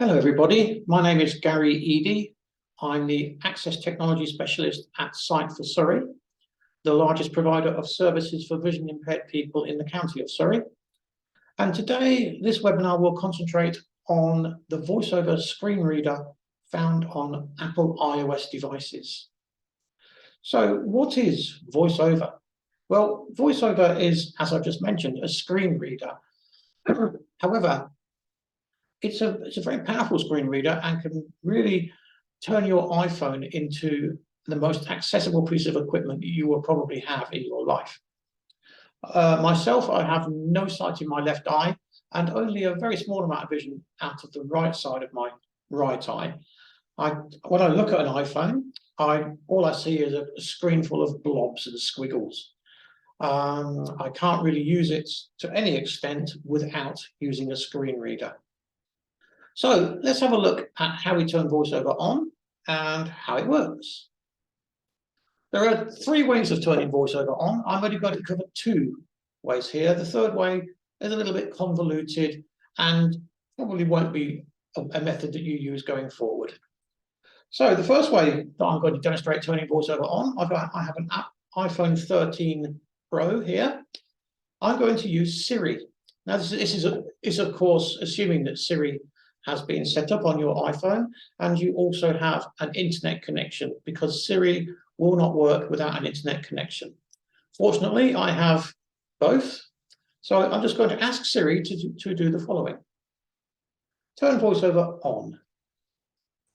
Hello everybody, my name is Gary Eady. I'm the Access Technology Specialist at Sight for Surrey, the largest provider of services for vision impaired people in the county of Surrey. And today, this webinar will concentrate on the VoiceOver screen reader found on Apple iOS devices. So what is VoiceOver? Well, VoiceOver is, as I've just mentioned, a screen reader. However, it's a very powerful screen reader and can really turn your iPhone into the most accessible piece of equipment you will probably have in your life. Myself, I have no sight in my left eye and only a very small amount of vision out of the right side of my right eye. When I look at an iPhone, all I see is a screen full of blobs and squiggles. I can't really use it to any extent without using a screen reader. So let's have a look at how we turn VoiceOver on and how it works. There are three ways of turning VoiceOver on. I'm only going to cover two ways here. The third way is a little bit convoluted and probably won't be a method that you use going forward. So the first way that I'm going to demonstrate turning VoiceOver on, I have an iPhone 13 Pro here. I'm going to use Siri. Now this is of course assuming that Siri has been set up on your iPhone and you also have an internet connection, because Siri will not work without an internet connection. Fortunately, I have both. So I'm just going to ask Siri to do the following. Turn VoiceOver on.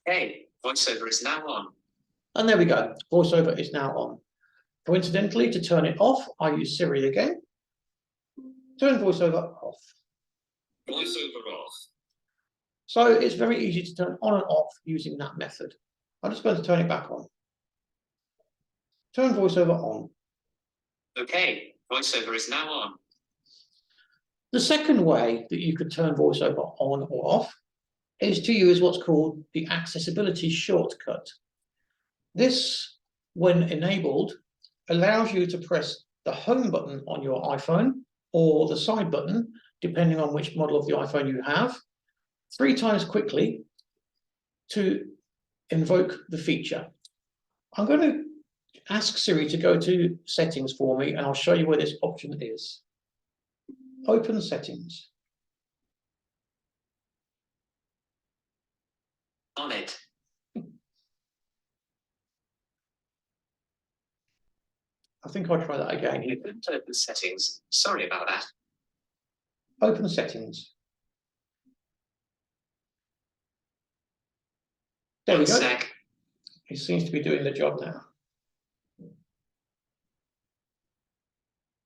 Hey, VoiceOver is now on. And there we go. VoiceOver is now on. Coincidentally, to turn it off, I use Siri again. Turn VoiceOver off. VoiceOver off. So it's very easy to turn on and off using that method. I'm just going to turn it back on. Turn VoiceOver on. Okay, VoiceOver is now on. The second way that you could turn VoiceOver on or off is to use what's called the accessibility shortcut. This, when enabled, allows you to press the home button on your iPhone or the side button, depending on which model of the iPhone you have, 3 times quickly to invoke the feature. I'm going to ask Siri to go to settings for me, and I'll show you where this option is. Open settings. On it. I think I'll try that again. You couldn't open settings. Sorry about that. Open settings. There we go. Sec. It seems to be doing the job now.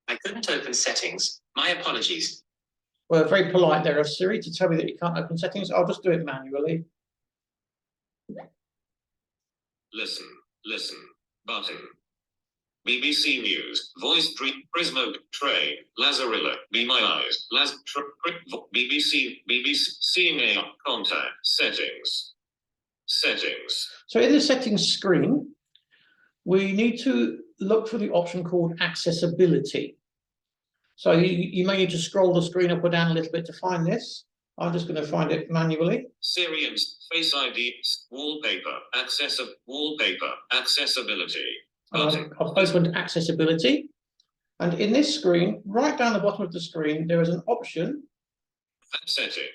I couldn't open settings. My apologies. Well, very polite there of Siri to tell me that you can't open settings. I'll just do it manually. Listen, button. BBC News, Voice Prismo, Tray, Lazarilla, Be My Eyes, BBC, CMA, Contact, Settings. So in the settings screen, we need to look for the option called accessibility. So you may need to scroll the screen up or down a little bit to find this. I'm just going to find it manually. Siri and Face ID, wallpaper, accessibility. I've opened accessibility. And in this screen, right down the bottom of the screen, there is an option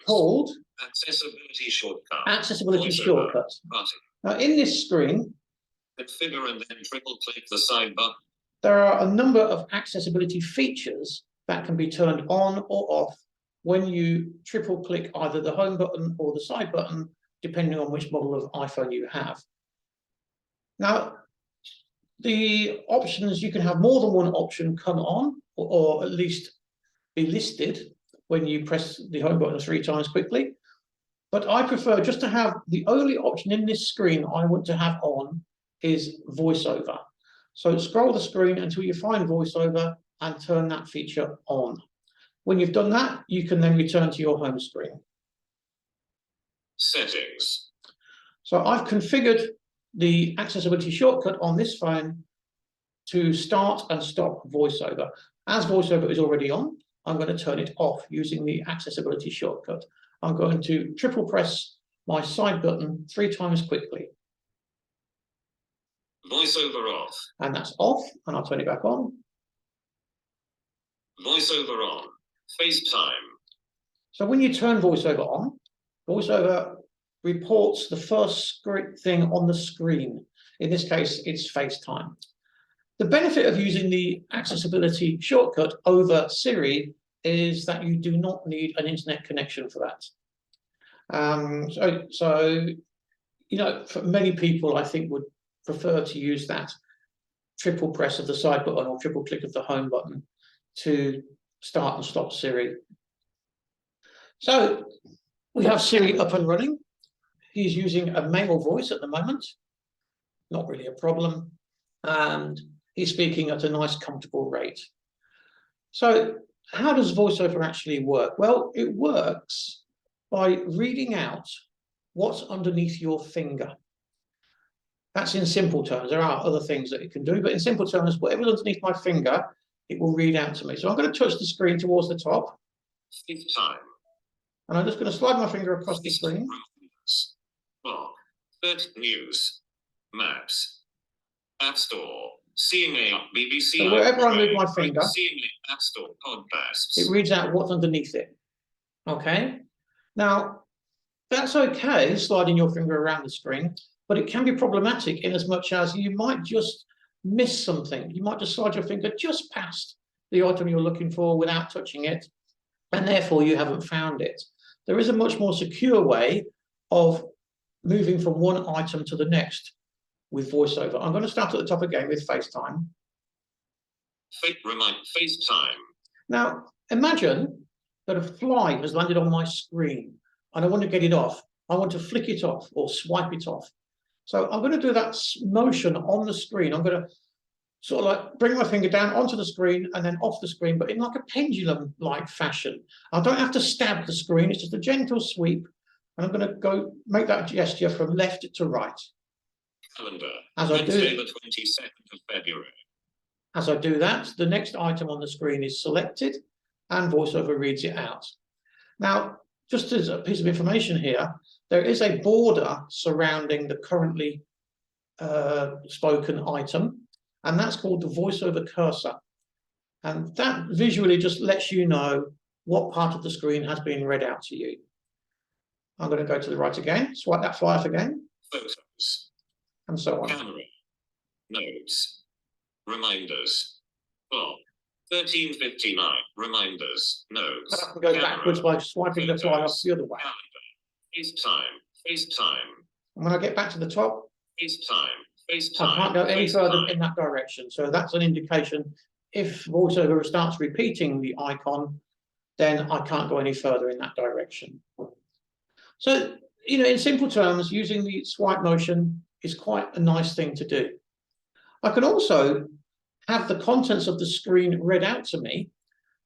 called Accessibility Shortcut. Accessibility Shortcut. Button. Now, in this screen, configure and then triple click the side button. There are a number of accessibility features that can be turned on or off when you triple click either the home button or the side button, depending on which model of iPhone you have. Now, the options, you can have more than one option come on, or at least be listed when you press the home button 3 times quickly. But I prefer just to have the only option in this screen I want to have on is VoiceOver. So scroll the screen until you find VoiceOver and turn that feature on. When you've done that, you can then return to your home screen. Settings. So I've configured the accessibility shortcut on this phone to start and stop VoiceOver. As VoiceOver is already on, I'm going to turn it off using the accessibility shortcut. I'm going to triple press my side button 3 times quickly. VoiceOver off. And that's off, and I'll turn it back on. VoiceOver on. FaceTime. So when you turn VoiceOver on, VoiceOver reports the first thing on the screen. In this case, it's FaceTime. The benefit of using the accessibility shortcut over Siri is that you do not need an internet connection for that. So, you know, for many people, I think would prefer to use that triple press of the side button or triple click of the home button to start and stop Siri. So we have Siri up and running. He's using a male voice at the moment, not really a problem, and he's speaking at a nice, comfortable rate. So how does VoiceOver actually work? Well, it works by reading out what's underneath your finger. That's in simple terms. There are other things that it can do, but in simple terms, whatever's underneath my finger, it will read out to me. So I'm going to touch the screen towards the top. FaceTime. And I'm just going to slide my finger across the screen. Blog. News. Maps. App Store. Seeing a BBC. So wherever I move my finger, Seeing a App Store podcasts. it reads out what's underneath it. Okay. Now, that's okay, sliding your finger around the screen, but it can be problematic in as much as you might just miss something. You might just slide your finger just past the item you're looking for without touching it, and therefore you haven't found it. There is a much more secure way of moving from one item to the next with VoiceOver. I'm going to start at the top again with FaceTime. FaceTime. Now, imagine that a fly has landed on my screen and I want to get it off. I want to flick it off or swipe it off. So I'm going to do that motion on the screen. I'm going to sort of like bring my finger down onto the screen and then off the screen, but in like a pendulum-like fashion. I don't have to stab the screen. It's just a gentle sweep. And I'm going to go make that gesture from left to right. Calendar. As I Wednesday, do, the 22nd of February. as I do that, the next item on the screen is selected and VoiceOver reads it out. Now, just as a piece of information here, there is a border surrounding the currently spoken item, and that's called the VoiceOver cursor. And that visually just lets you know what part of the screen has been read out to you. I'm going to go to the right again, swipe that fly off again. Photos. And so on. Camera. Notes. Reminders. Clock. 13:59. Reminders. Notes. And I can go backwards by swiping the fly off the other way. Calendar. FaceTime. And when I get back to the top, FaceTime. I can't go any further in that direction. So that's an indication if VoiceOver starts repeating the icon, then I can't go any further in that direction. So, you know, in simple terms, using the swipe motion is quite a nice thing to do. I can also have the contents of the screen read out to me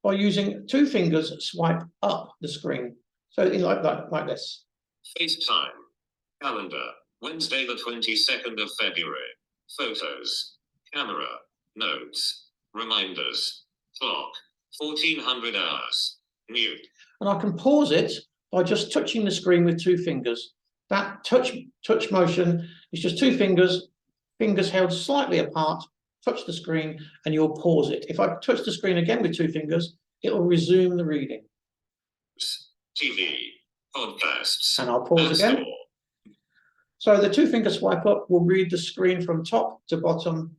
by using 2 fingers swipe up the screen. So in like this. FaceTime. Calendar. Wednesday, the 22nd of February. Photos. Camera. Notes. Reminders. Clock. 1400 hours. Mute. And I can pause it by just touching the screen with 2 fingers. That touch motion is just 2 fingers, fingers held slightly apart, touch the screen, and you'll pause it. If I touch the screen again with 2 fingers, it'll resume the reading. TV. Podcasts. And I'll pause again. So the 2-finger swipe up will read the screen from top to bottom,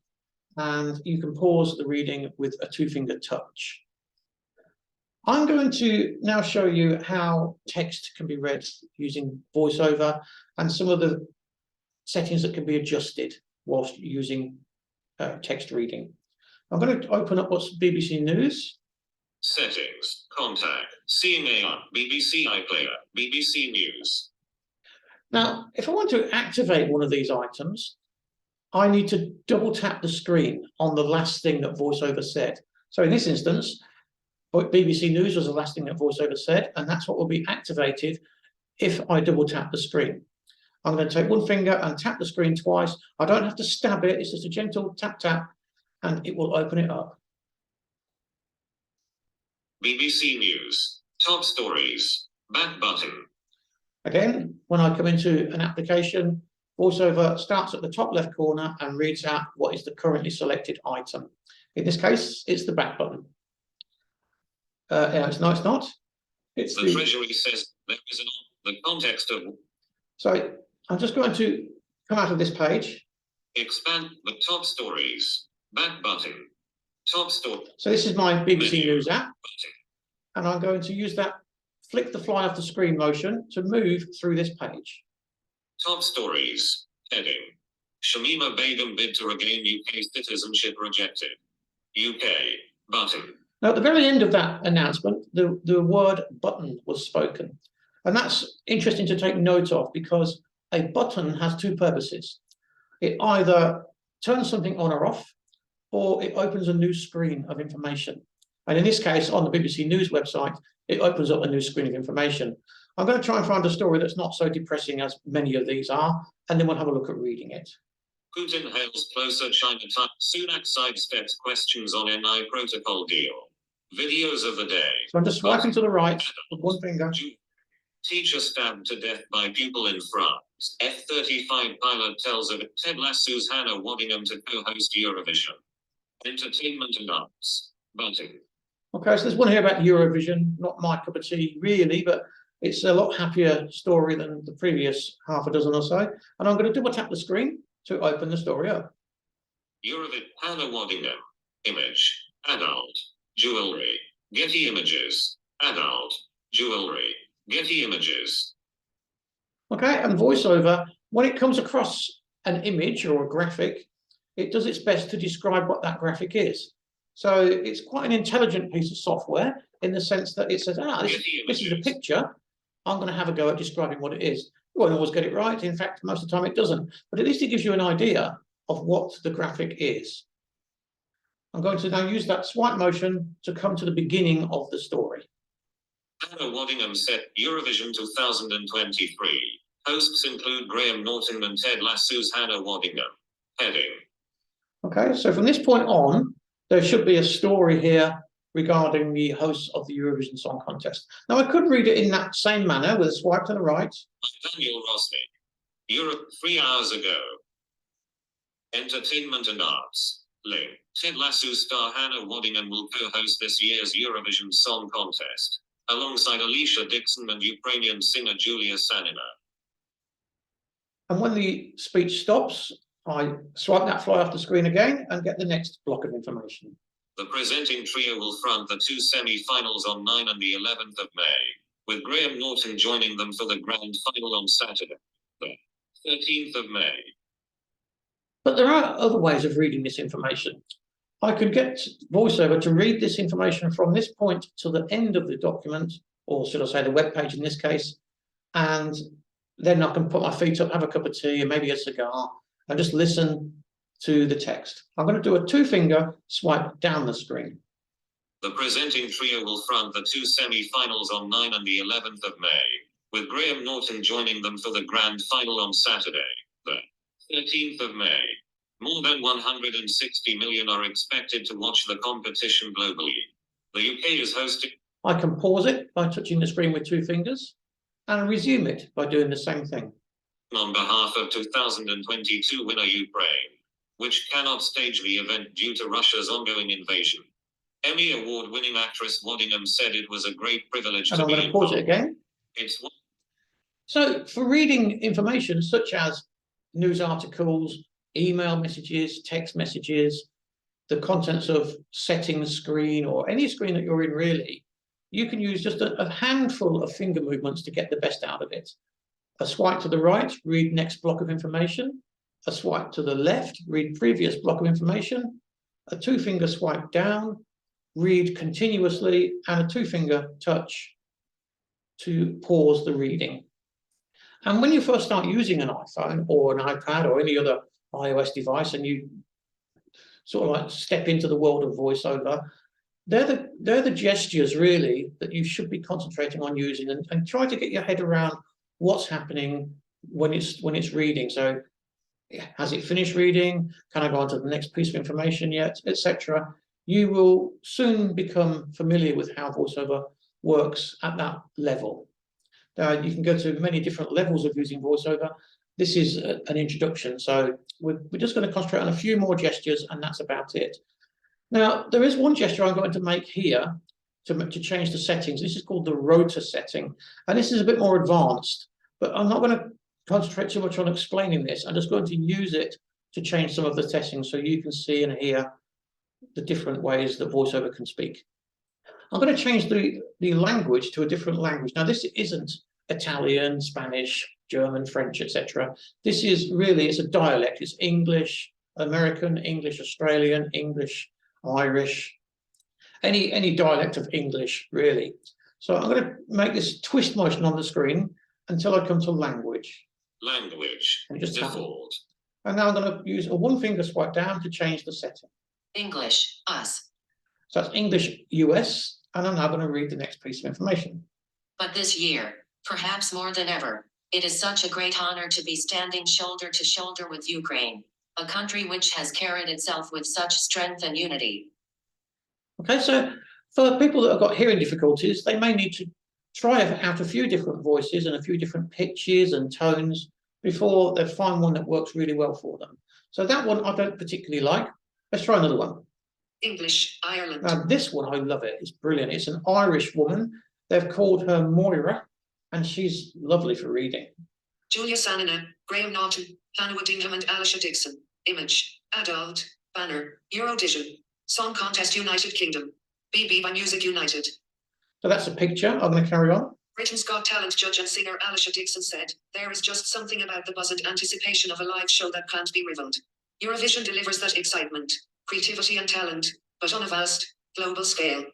and you can pause the reading with a 2-finger touch. I'm going to now show you how text can be read using VoiceOver and some of the settings that can be adjusted whilst using text reading. I'm going to open up what's BBC News. Settings, contact, seeing AI, BBC iPlayer, BBC News. Now, if I want to activate one of these items, I need to double tap the screen on the last thing that VoiceOver said. So in this instance, BBC News was the last thing that VoiceOver said, and that's what will be activated if I double tap the screen. I'm going to take 1 finger and tap the screen twice. I don't have to stab it, it's just a gentle tap tap, and it will open it up. BBC News, top stories, back button. Again, when I come into an application, VoiceOver starts at the top left corner and reads out what is the currently selected item. In this case, it's the back button. No, it's not. It's the Treasury says there is the context of. So I'm just going to come out of this page. Expand the top stories. Back button. Top story. So this is my BBC News app. Button. And I'm going to use that flick the fly off the screen motion to move through this page. Top stories. Heading. Shamima Begum bid to regain UK citizenship rejected. UK. Button. Now, at the very end of that announcement, the word button was spoken. And that's interesting to take note of because a button has two purposes. It either turns something on or off, or it opens a new screen of information. And in this case, on the BBC News website, it opens up a new screen of information. I'm going to try and find a story that's not so depressing as many of these are, and then we'll have a look at reading it. Putin hails closer China time. Sunak sidesteps questions on NI protocol deal. Videos of the day. So I'm just swiping to the right with one finger. Teacher stabbed to death by pupil in France. F-35 pilot tells of Ted Lasso's Hannah Waddingham to co-host Eurovision. Entertainment and arts. Button. Okay, so there's one here about Eurovision. Not my cup of tea, really, but it's a lot happier story than the previous half a dozen or so. And I'm going to double tap the screen to open the story up. Eurovision. Hannah Waddingham. Image. Adult. Jewelry. Getty Images. Adult. Jewelry. Getty Images. Okay, and VoiceOver, when it comes across an image or a graphic, it does its best to describe what that graphic is. So it's quite an intelligent piece of software in the sense that it says, this is a picture. I'm going to have a go at describing what it is. You won't always get it right. In fact, most of the time it doesn't. But at least it gives you an idea of what the graphic is. I'm going to now use that swipe motion to come to the beginning of the story. Hannah Waddingham set Eurovision 2023. Hosts include Graham Norton and Ted Lasso's Hannah Waddingham. Heading. Okay, so from this point on, there should be a story here regarding the hosts of the Eurovision Song Contest. Now, I could read it in that same manner with a swipe to the right. Daniel Rosny. Europe 3 hours ago. Entertainment and arts. Link. Ted Lasso star Hannah Waddingham will co-host this year's Eurovision Song Contest, alongside Alicia Dixon and Ukrainian singer Julia Sanina. And when the speech stops, I swipe that fly off the screen again and get the next block of information. The presenting trio will front the two semi-finals on 9 and the 11th of May, with Graham Norton joining them for the grand final on Saturday, the 13th of May. But there are other ways of reading this information. I could get VoiceOver to read this information from this point to the end of the document, or should I say the web page in this case, and then I can put my feet up, have a cup of tea, and maybe a cigar, and just listen to the text. I'm going to do a two-finger swipe down the screen. The presenting trio will front the two semi-finals on 9 and the 11th of May, with Graham Norton joining them for the grand final on Saturday, the 13th of May. More than 160 million are expected to watch the competition globally. The UK is hosting. I can pause it by touching the screen with two fingers and resume it by doing the same thing. On behalf of 2022 winner Ukraine, which cannot stage the event due to Russia's ongoing invasion. Emmy Award-winning actress Waddingham said it was a great privilege and to I'm be going to pause it again. So for reading information such as news articles, email messages, text messages, the contents of settings screen or any screen that you're in really, you can use just a handful of finger movements to get the best out of it. A swipe to the right, read next block of information. A swipe to the left, read previous block of information. A two-finger swipe down, read continuously, and a two-finger touch to pause the reading. And when you first start using an iPhone or an iPad or any other iOS device and you sort of like step into the world of VoiceOver, they're the gestures really that you should be concentrating on using and try to get your head around what's happening when it's reading. So has it finished reading? Can I go on to the next piece of information yet, etc. You will soon become familiar with how VoiceOver works at that level. You can go to many different levels of using VoiceOver. This is an introduction, so we're just going to concentrate on a few more gestures, and that's about it. Now, there is one gesture I'm going to make here to change the settings. This is called the rotor setting, and this is a bit more advanced, but I'm not going to concentrate too much on explaining this. I'm just going to use it to change some of the settings so you can see and hear the different ways that VoiceOver can speak. I'm going to change the language to a different language. Now, this isn't Italian, Spanish, German, French, etc. This is really, it's a dialect. It's English, American, English, Australian, English, Irish, any dialect of English, really. So I'm going to make this twist motion on the screen until I come to language. Language, and just default. And now I'm going to use a one-finger swipe down to change the setting. English, US. So that's English, US, and I'm now going to read the next piece of information. But this year, perhaps more than ever, it is such a great honor to be standing shoulder to shoulder with Ukraine, a country which has carried itself with such strength and unity. Okay, so for people that have got hearing difficulties, they may need to try out a few different voices and a few different pitches and tones before they find one that works really well for them. So that one I don't particularly like. Let's try another one. English, Ireland. Now this one, I love it. It's brilliant. It's an Irish woman. They've called her Moira, and she's lovely for reading. Julia Sanina, Graham Norton, Hannah Woodingham and Alicia Dixon. Image, adult, banner, Eurovision, Song Contest United Kingdom, BB by Music United. So that's a picture. I'm going to carry on. Britain's Got Talent judge and singer Alicia Dixon said, "There is just something about the buzz and anticipation of a live show that can't be rivaled. Eurovision delivers that excitement, creativity and talent, but on a vast, global scale."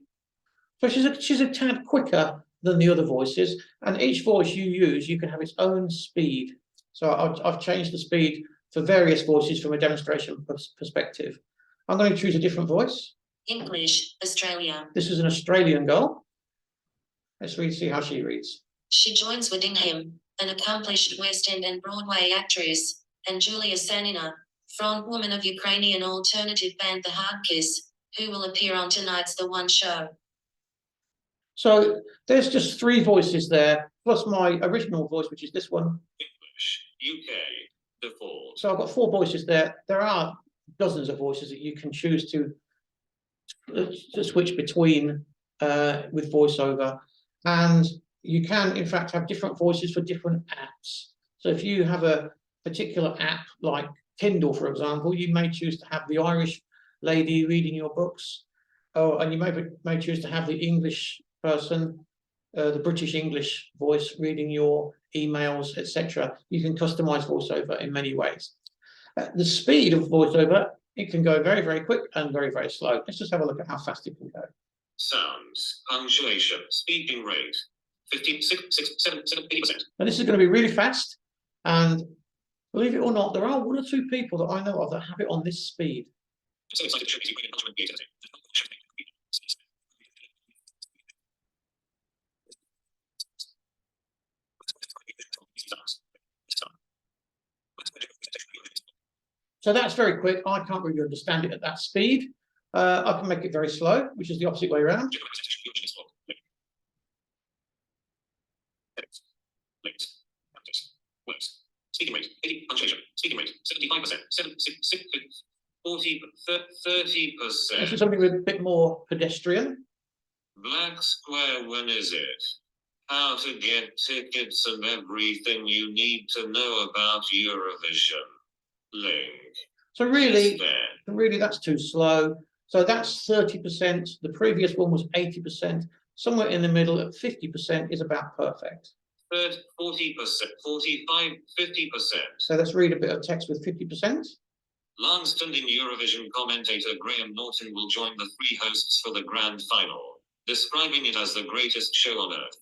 So she's a tad quicker than the other voices, and each voice you use, you can have its own speed. So I've changed the speed for various voices from a demonstration perspective. I'm going to choose a different voice. English, Australia. This is an Australian girl. Let's see how she reads. She joins Woodingham, an accomplished West End and Broadway actress, and Julia Sanina, frontwoman of Ukrainian alternative band The Hard Kiss, who will appear on tonight's The One Show. So there's just 3 voices there, plus my original voice, which is this one. English, UK, default. So I've got 4 voices there. There are dozens of voices that you can choose to switch between with VoiceOver. And you can, in fact, have different voices for different apps. So if you have a particular app like Kindle, for example, you may choose to have the Irish lady reading your books, and you may choose to have the English person, the British English voice reading your emails, etc. You can customize VoiceOver in many ways. The speed of VoiceOver, it can go very, very quick and very, very slow. Let's just have a look at how fast it can go. Sounds, punctuation, speaking rate, 50%. And this is going to be really fast. And believe it or not, there are 1 or 2 people that I know of that have it on this speed. So excited, should be brilliant, ultimate creativity. So that's very quick. I can't really understand it at that speed. I can make it very slow, which is the opposite way around. Speaking rate, 80, punctuation, speaking rate, 75%, 40, 30%. This is something with a bit more pedestrian. Black Square, when is it? How to get tickets and everything you need to know about Eurovision. Link. So really, that's too slow. So that's 30%. The previous one was 80%. Somewhere in the middle at 50% is about perfect. 40%, 45, 50%. So let's read a bit of text with 50%. Long-standing Eurovision commentator Graham Norton will join the 3 hosts for the grand final, describing it as the greatest show on earth.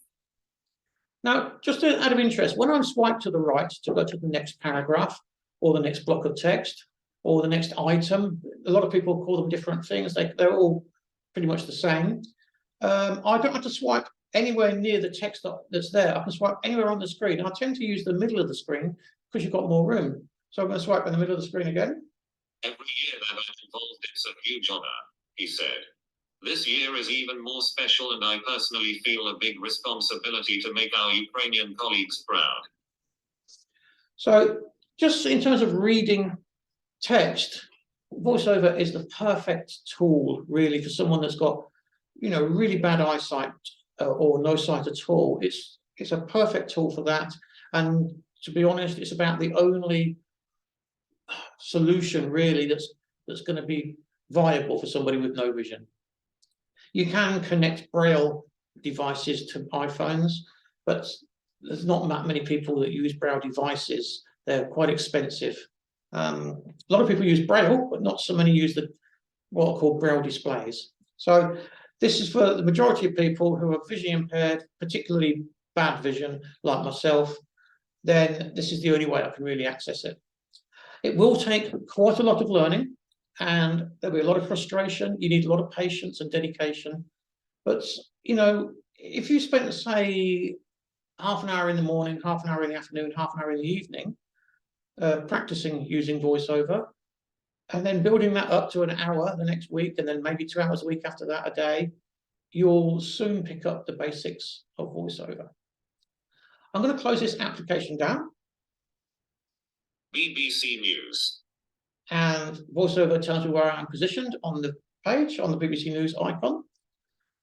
Now, just out of interest, when I swipe to the right to go to the next paragraph or the next block of text or the next item, a lot of people call them different things. They're all pretty much the same. I don't have to swipe anywhere near the text that's there. I can swipe anywhere on the screen. I tend to use the middle of the screen because you've got more room. So I'm going to swipe in the middle of the screen again. Every year that I'm involved, it's a huge honor, he said. This year is even more special, and I personally feel a big responsibility to make our Ukrainian colleagues proud. So just in terms of reading text, VoiceOver is the perfect tool really for someone that's got, really bad eyesight or no sight at all. It's a perfect tool for that. And to be honest, it's about the only solution really that's going to be viable for somebody with no vision. You can connect Braille devices to iPhones, but there's not that many people that use Braille devices. They're quite expensive. A lot of people use Braille, but not so many use what are called Braille displays. So this is for the majority of people who are visually impaired, particularly bad vision, like myself. Then this is the only way I can really access it. It will take quite a lot of learning, and there'll be a lot of frustration. You need a lot of patience and dedication. But, if you spent, say, half an hour in the morning, half an hour in the afternoon, half an hour in the evening, practicing using VoiceOver, and then building that up to an hour the next week, and then maybe 2 hours a week after that, a day, you'll soon pick up the basics of VoiceOver. I'm going to close this application down. BBC News. And VoiceOver tells me where I am positioned on the page, on the BBC News icon.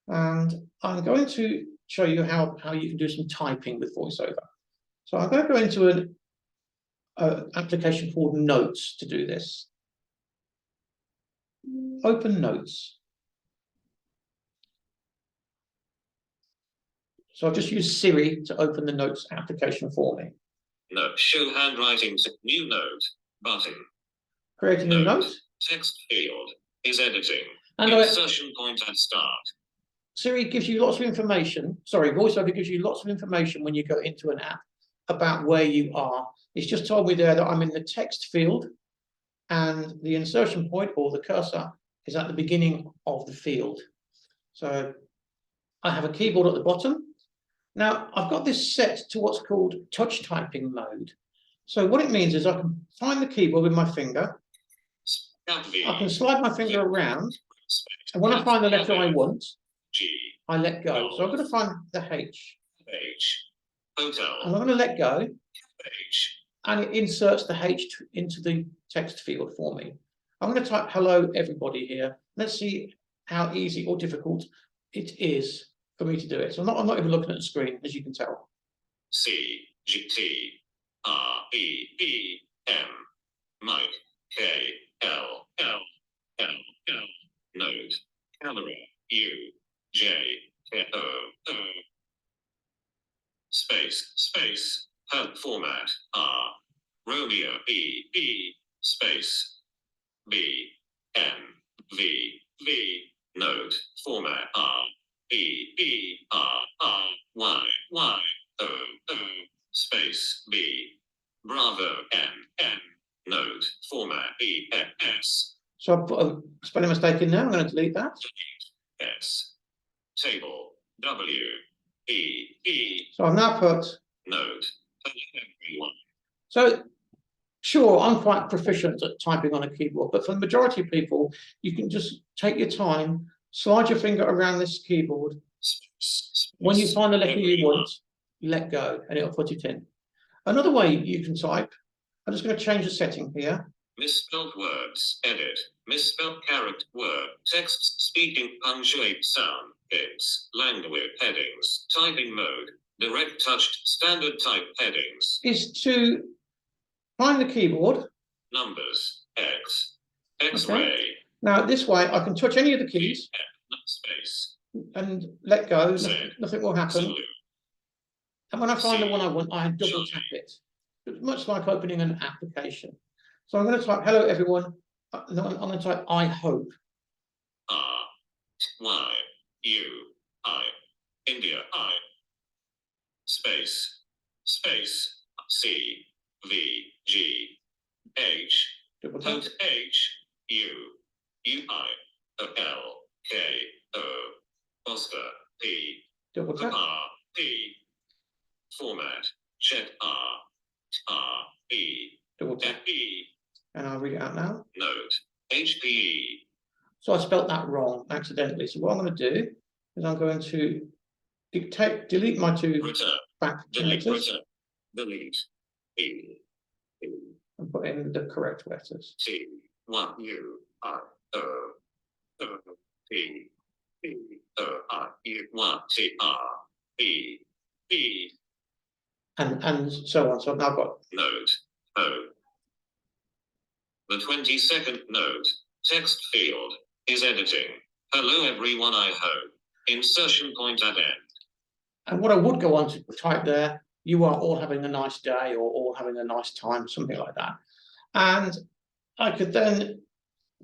And I'm going to show you how you can do some typing with VoiceOver. So I'm going to go into an application called Notes to do this. Open Notes. So I'll just use Siri to open the Notes application for me. Note, show handwriting, new note, button. Create a new note. Text field is editing. And insertion point at start. Siri gives you lots of information. Sorry, VoiceOver gives you lots of information when you go into an app about where you are. It's just told me there that I'm in the text field, and the insertion point or the cursor is at the beginning of the field. So I have a keyboard at the bottom. Now I've got this set to what's called touch typing mode. So what it means is I can find the keyboard with my finger. I can slide my finger around, and when I find the letter I want, I let go. So I'm going to find the H. Hotel. And I'm going to let go. And it inserts the H into the text field for me. I'm going to type hello everybody here. Let's see how easy or difficult it is for me to do it. So I'm not even looking at the screen, as you can tell. C G T R E E M Mike K L L L L Node Camera U J K O O space format R Romeo E space B M V node format R E R Y O space B Bravo N node format S. So I've put a spelling mistake in there. I'm going to delete that. S table W E. So I've now put node everyone. So sure, I'm quite proficient at typing on a keyboard, but for the majority of people, you can just take your time, slide your finger around this keyboard. When you find the letter you want, let go, and it'll put it in. Another way you can type, I'm just going to change the setting here. Misspelled words, edit, misspelled character, word, text, speaking, punctuate, sound, bits, language, headings, typing mode, direct touched, standard type headings. Is to find the keyboard. Numbers, X-ray. Okay. Now this way I can touch any of the keys. Space. And let go, nothing will happen. Salute. And when I find the one I want, I double tap it. It's much like opening an application. So I'm going to type hello everyone. I'm going to type I hope. R Y U I India I space C V G H H U U I L K O Oscar P double tap. R P format check R E double tap. E. And I'll read it out now. Note HPE So I spelt that wrong accidentally. So what I'm going to do is I'm going to delete my two Return. back Delete. letters Return. Delete. E. E. and put in the correct letters. T. 1 U R O O P P O R U 1 T R E E. And so on. So I've now got Note. O. The 22nd note. Text field is editing. Hello everyone, I hope. Insertion point at end. and what I would go on to type there, you are all having a nice day or all having a nice time, something like that. And I could then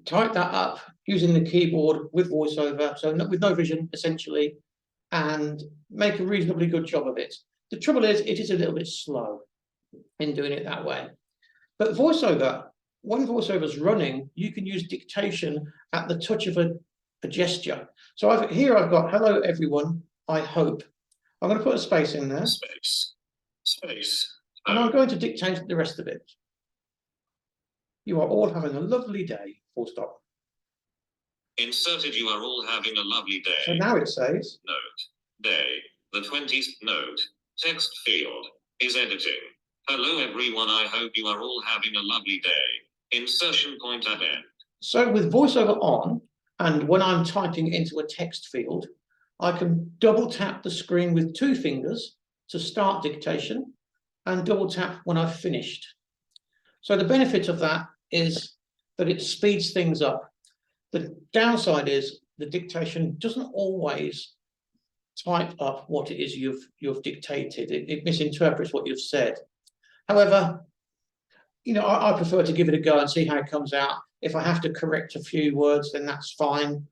type that up using the keyboard with VoiceOver, so with no vision essentially, and make a reasonably good job of it. The trouble is, it is a little bit slow in doing it that way. But VoiceOver, when VoiceOver is running, you can use dictation at the touch of a gesture. So here I've got hello everyone, I hope. I'm going to put a space in there. Space. Space. And I'm going to dictate the rest of it. You are all having a lovely day, full stop. Inserted, you are all having a lovely day. So now it says, Note. Day. The 20th note. Text field is editing. Hello everyone, I hope you are all having a lovely day. Insertion point at end. so with VoiceOver on, and when I'm typing into a text field, I can double tap the screen with two fingers to start dictation and double tap when I've finished. So the benefit of that is that it speeds things up. The downside is the dictation doesn't always type up what it is you've dictated. It misinterprets what you've said. However, you know, I prefer to give it a go and see how it comes out. If I have to correct a few words, then that's fine.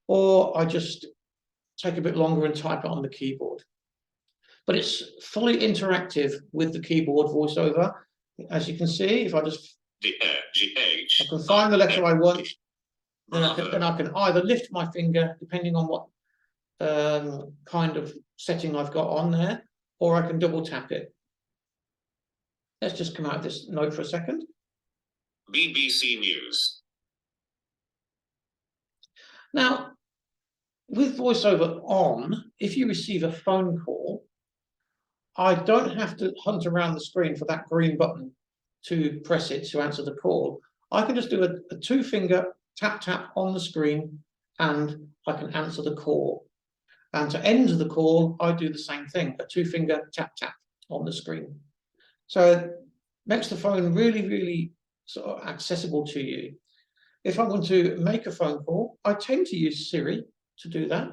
Or I just take a bit longer and type it on the keyboard. But it's fully interactive with the keyboard VoiceOver. As you can see, if I just I can find the letter I want, then I can either lift my finger, depending on what kind of setting I've got on there, or I can double tap it. Let's just come out of this note for a second. BBC News. Now, with VoiceOver on, if you receive a phone call, I don't have to hunt around the screen for that green button to press it to answer the call. I can just do a two-finger tap on the screen and I can answer the call. And to end the call, I do the same thing, a two-finger tap on the screen. So it makes the phone really, really sort of accessible to you. If I want to make a phone call, I tend to use Siri to do that.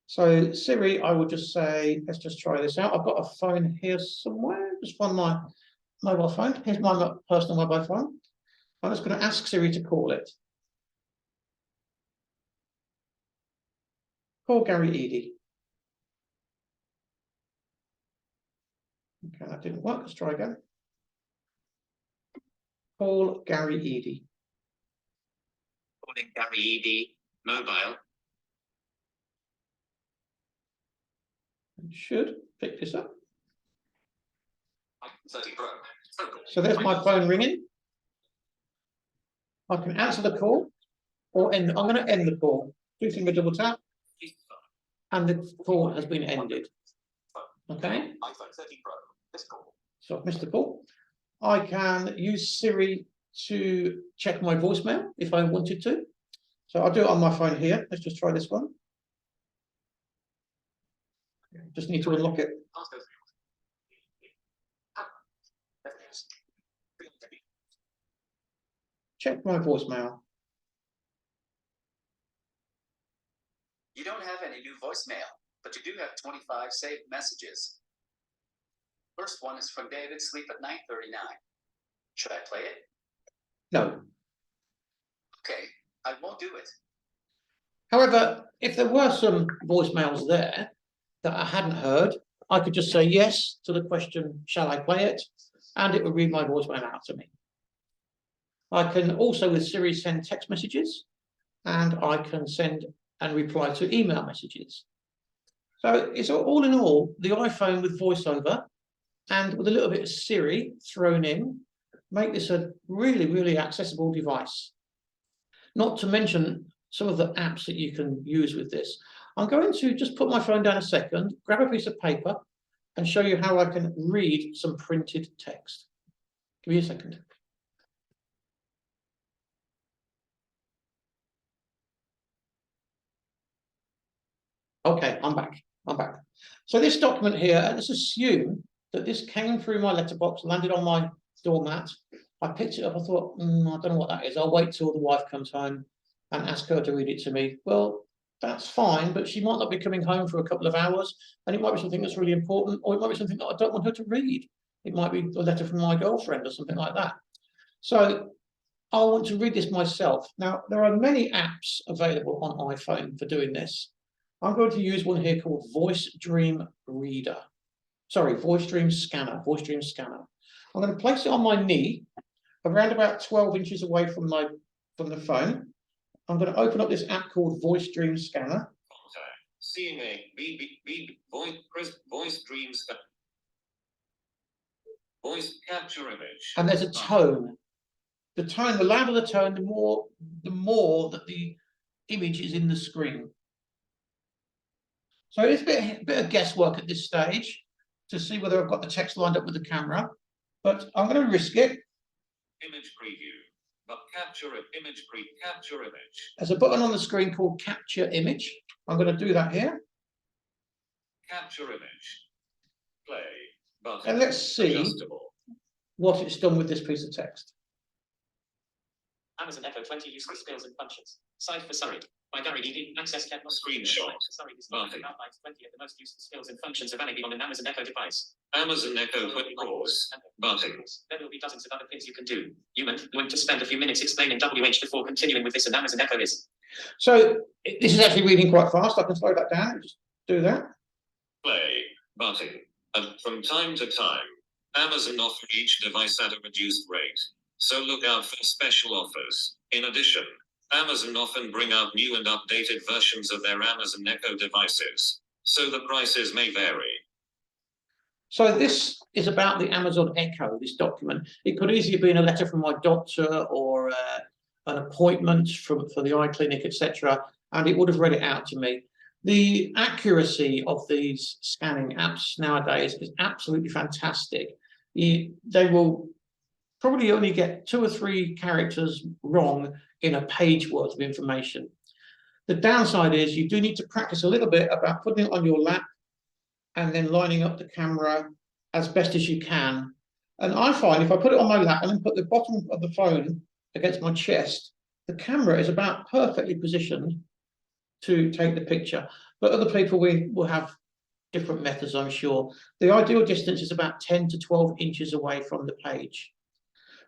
So Siri, I will just say, let's just try this out. I've got a phone here somewhere. Just find my mobile phone. Here's my personal mobile phone. I'm just going to ask Siri to call it. Call Gary Eady. Okay, that didn't work. Let's try again. Call Gary Eady. Calling Gary Eady. Mobile. It should pick this up. So there's my phone ringing. I can answer the call or end. I'm going to end the call. Two-finger double tap, and the call has been ended. Okay. So I've missed the call. I can use Siri to check my voicemail if I wanted to. So I'll do it on my phone here. Let's just try this one. Just need to unlock it. Check my voicemail. You don't have any new voicemail, but you do have 25 saved messages. First one is from David, sleep at 9:39. Should I play it? No. Okay, I won't do it. However, if there were some voicemails there that I hadn't heard, I could just say yes to the question, shall I play it? And it would read my voicemail out to me. I can also with Siri send text messages, and I can send and reply to email messages. So it's all in all, the iPhone with VoiceOver and with a little bit of Siri thrown in, make this a really, really accessible device. Not to mention some of the apps that you can use with this. I'm going to just put my phone down a second, grab a piece of paper, and show you how I can read some printed text. Give me a second. Okay, I'm back. So this document here, let's assume that this came through my letterbox, landed on my doormat. I picked it up, I thought, I don't know what that is. I'll wait till the wife comes home and ask her to read it to me. Well, that's fine, but she might not be coming home for a couple of hours, and it might be something that's really important, or it might be something that I don't want her to read. It might be a letter from my girlfriend or something like that. So I want to read this myself. Now, there are many apps available on iPhone for doing this. I'm going to use one here called Voice Dream Reader. Sorry, Voice Dream Scanner. I'm going to place it on my knee, around about 12 inches away from the phone. I'm going to open up this app called Voice Dream Scanner. Seeing a voice dream scanner. Voice capture image. And there's a tone. The louder the tone, the more that the image is in the screen. So it's a bit of guesswork at this stage to see whether I've got the text lined up with the camera, but I'm going to risk it. Image preview, but capture image. There's a button on the screen called Capture Image. I'm going to do that here. Capture image. Play button. And let's see what it's done with this piece of text. Amazon Echo 20 useful skills and functions. Site for Surrey. By Gary Eady. Access technology. Screenshot. Surrey is outlines 20 of the most useful skills and functions available on an Amazon Echo device. Amazon Echo 20 pause button. There will be dozens of other things you can do. You might want to spend a few minutes explaining WH before continuing with this, and Amazon Echo is. So this is actually reading quite fast. I can slow that down and just do that. Play button. And from time to time, Amazon offers each device at a reduced rate, so look out for special offers. In addition, Amazon often bring out new and updated versions of their Amazon Echo devices, so the prices may vary. So this is about the Amazon Echo, this document. It could easily have been a letter from my doctor or an appointment for the eye clinic, etc., and it would have read it out to me. The accuracy of these scanning apps nowadays is absolutely fantastic. They will probably only get 2 or 3 characters wrong in a page worth of information. The downside is you do need to practice a little bit about putting it on your lap and then lining up the camera as best as you can. And I find if I put it on my lap and then put the bottom of the phone against my chest, the camera is about perfectly positioned to take the picture. But other people will have different methods, I'm sure. The ideal distance is about 10 to 12 inches away from the page.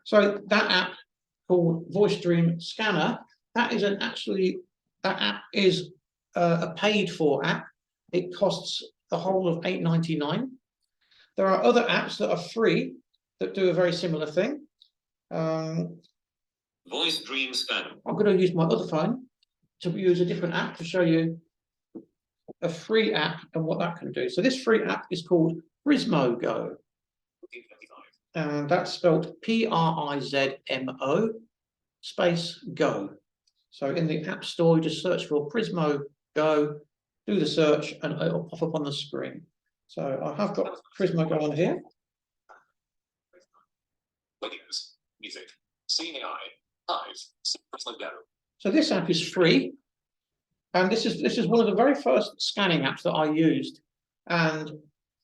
So that app called Voice Dream Scanner, that app is a paid for app. It costs the whole of $8.99. There are other apps that are free that do a very similar thing. Voice Dream Scanner. I'm going to use my other phone to use a different app to show you a free app and what that can do. So this free app is called Prizmo Go. And that's spelled Prizmo space Go. So in the App Store, you just search for Prizmo Go, do the search, and it'll pop up on the screen. So I have got Prizmo Go on here. Videos, music, seeing AI, eyes, Prizmo Go. So this app is free, and this is one of the very first scanning apps that I used, and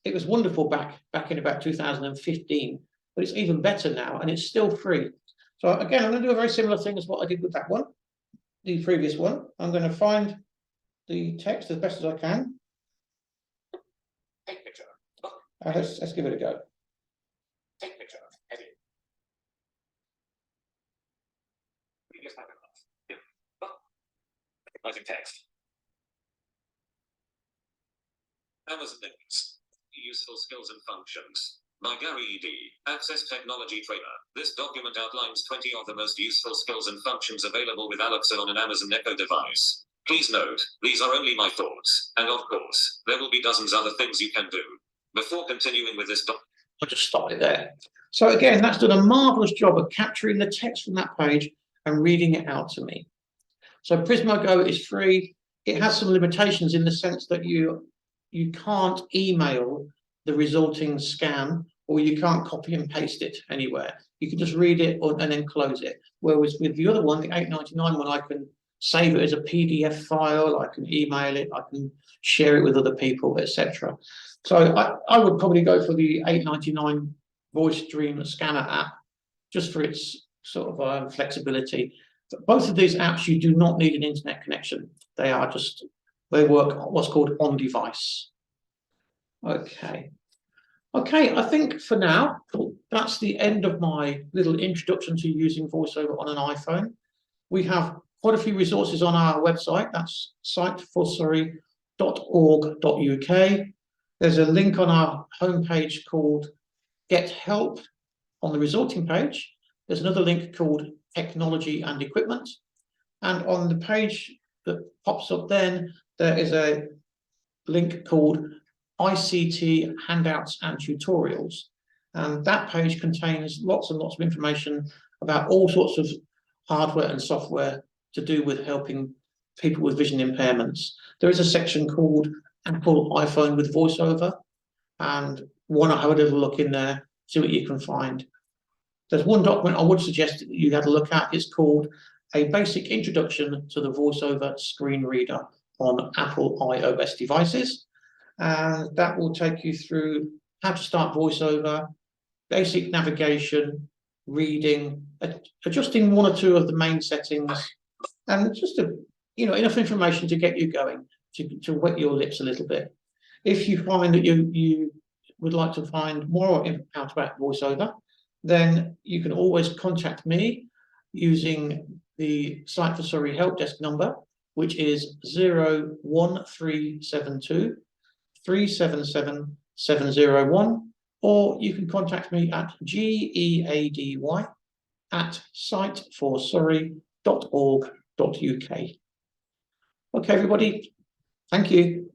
it was wonderful back in about 2015. But it's even better now, and it's still free. So again, I'm going to do a very similar thing as what I did with that one, the previous one. I'm going to find the text as best as I can. Take picture. Let's give it a go. Take picture. Edit. Previous paragraph. Writing text. Amazon links. Useful skills and functions. By Gary Eady, Access Technology Trainer. This document outlines 20 of the most useful skills and functions available with Alexa on an Amazon Echo device. Please note, these are only my thoughts, and of course, there will be dozens other things you can do. Before continuing with this document, I'll just stop it there. So again, that's done a marvelous job of capturing the text from that page and reading it out to me. So Prismo Go is free. It has some limitations in the sense that you can't email the resulting scan, or you can't copy and paste it anywhere. You can just read it and then close it. Whereas with the other one, the $8.99 one, I can save it as a PDF file, I can email it, I can share it with other people, etc. So I would probably go for the $8.99 Voice Dream Scanner app, just for its sort of flexibility. But both of these apps, you do not need an internet connection. They work what's called on device. Okay. Okay, I think for now, that's the end of my little introduction to using VoiceOver on an iPhone. We have quite a few resources on our website. That's siteforsurrey.org.uk. There's a link on our homepage called Get Help on the resulting page. There's another link called Technology and Equipment. And on the page that pops up then, there is a link called ICT Handouts and Tutorials. And that page contains lots and lots of information about all sorts of hardware and software to do with helping people with vision impairments. There is a section called Apple iPhone with VoiceOver, and want to have a little look in there, see what you can find. There's one document I would suggest that you had a look at. It's called A Basic Introduction to the VoiceOver Screen Reader on Apple iOS devices. And that will take you through how to start VoiceOver, basic navigation, reading, adjusting one or two of the main settings, and just enough information to get you going, to wet your lips a little bit. If you find that you would like to find more out about VoiceOver, then you can always contact me using the Site for Surrey help desk number, which is 01372 377 701, or you can contact me at geady@siteforsurrey.org.uk. Okay, everybody, thank you.